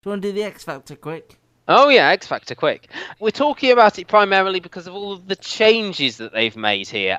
Do you want to do the X Factor quick? Oh yeah, X Factor, quick. We're talking about it primarily because of all of the changes that they've made here.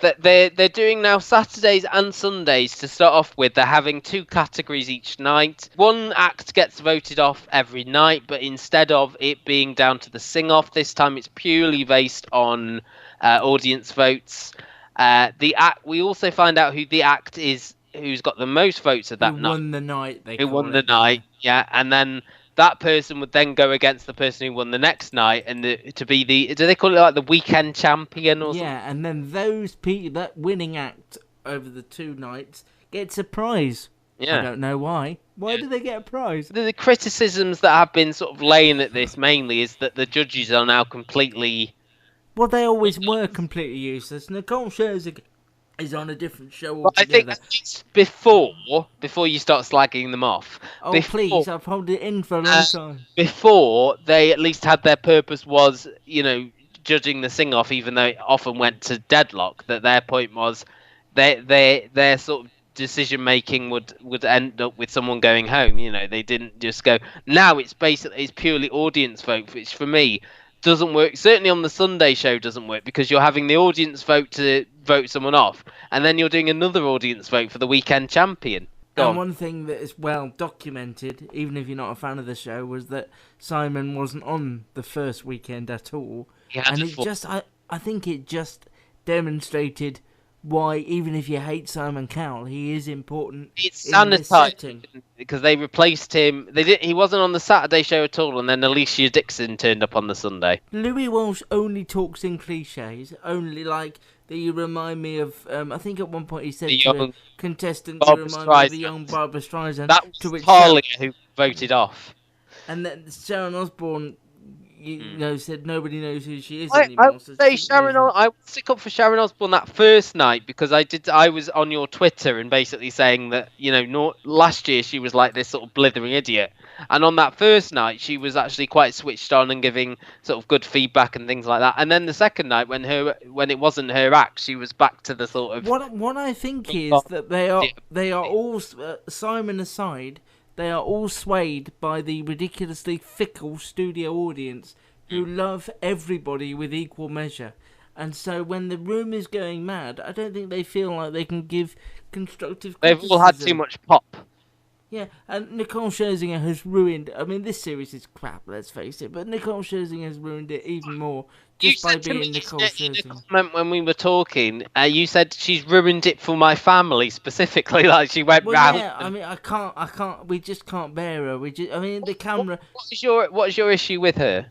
That they're doing now Saturdays and Sundays to start off with. They're having two categories each night. One act gets voted off every night, but instead of it being down to the sing-off, this time it's purely based on audience votes. The act. We also find out who the act is, who's got the most votes of Who that night, won the night, they who call won the it, don't night. they? Yeah, and then that person would then go against the person who won the next night, and to be the, do they call it like the weekend champion or something? Yeah, and then those people, that winning act over the 2 nights, gets a prize. I Yeah. don't know why. Why Yeah. do they get a prize? The criticisms that have been sort of laying at this mainly is that the judges are now completely. Well, they always were completely useless. Nicole Scherzinger is on a different show But I think altogether. it's before you start slagging them off, Oh, before please, I've held it in for a long uh, time. before they at least had their purpose was, judging the sing off, even though it often went to deadlock. That their point was their sort of decision making would end up with someone going home. They didn't just go. Now it's purely audience vote, which for me doesn't work. Certainly on the Sunday show doesn't work because you're having the audience vote to vote someone off, and then you're doing another audience vote for the weekend champion. Go And on. one thing that is well documented, even if you're not a fan of the show, was that Simon wasn't on the first weekend at all. He had And a it just, I think it just demonstrated why, even if you hate Simon Cowell, he is important It's in this setting. sanitized because they replaced him. They did. He wasn't on the Saturday show at all, and then Alicia Dixon turned up on the Sunday. Louis Walsh only talks in cliches, only like that you remind me of. I think at one point he said The to the young contestant, "You Barbara remind me of the young Streisand. Barbara Streisand." That To was which Talia who voted off. and then Sharon Osbourne, Hmm. said nobody knows who she is I anymore. would So say she Sharon. using. I would stick up for Sharon Osbourne that first night because I was on your Twitter and basically saying that last year she was like this sort of blithering idiot, and on that first night she was actually quite switched on and giving sort of good feedback and things like that. And then the second night when it wasn't her act, she was back to the sort of. What I think is that they are all Simon aside, they are all swayed by the ridiculously fickle studio audience who love everybody with equal measure. And so when the room is going mad, I don't think they feel like they can give constructive They've all had too criticism. much pop. Yeah, and Nicole Scherzinger has ruined. I mean, this series is crap. Let's face it. But Nicole Scherzinger has ruined it even more You just by said to me being Nicole in a Scherzinger. comment when we were talking, you said she's ruined it for my family specifically. Like she went Well, round. yeah. I mean, I can't. We just can't bear her. I mean, the camera. What is your issue with her?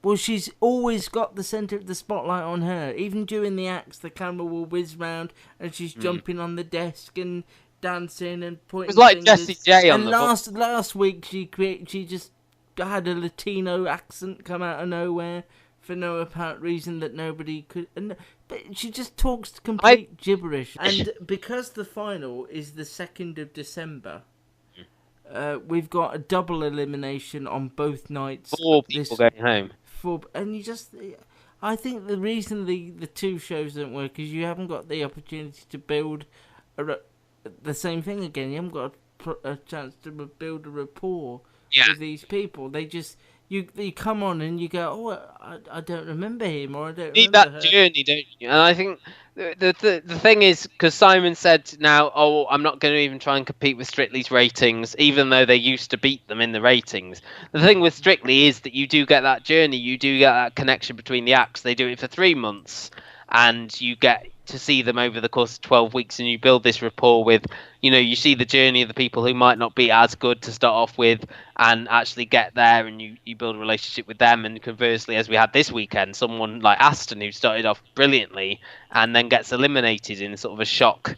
Well, she's always got the centre of the spotlight on her. Even during the acts, the camera will whiz round, and she's Hmm. jumping on the desk and dancing and It was pointing like Jessie fingers. J on And the book. last week, she just had a Latino accent come out of nowhere for no apparent reason that nobody could. But she just talks I complete gibberish. And because the final is the 2nd of December, we've got a double elimination on both nights of four people this going home. and I think the reason the two shows don't work is you haven't got the opportunity to build the same thing again. You haven't got a chance to build a rapport Yeah. with these people. They just you come on and you go, oh, I don't remember him or I don't Need remember that her. journey, don't you? And I think the thing is because Simon said now, oh, I'm not going to even try and compete with Strictly's ratings, even though they used to beat them in the ratings. The thing with Strictly is that you do get that journey, you do get that connection between the acts. They do it for 3 months, and you get to see them over the course of 12 weeks, and you build this rapport with, you see the journey of the people who might not be as good to start off with, and actually get there, and you build a relationship with them. And conversely, as we had this weekend, someone like Aston who started off brilliantly and then gets eliminated in sort of a shock.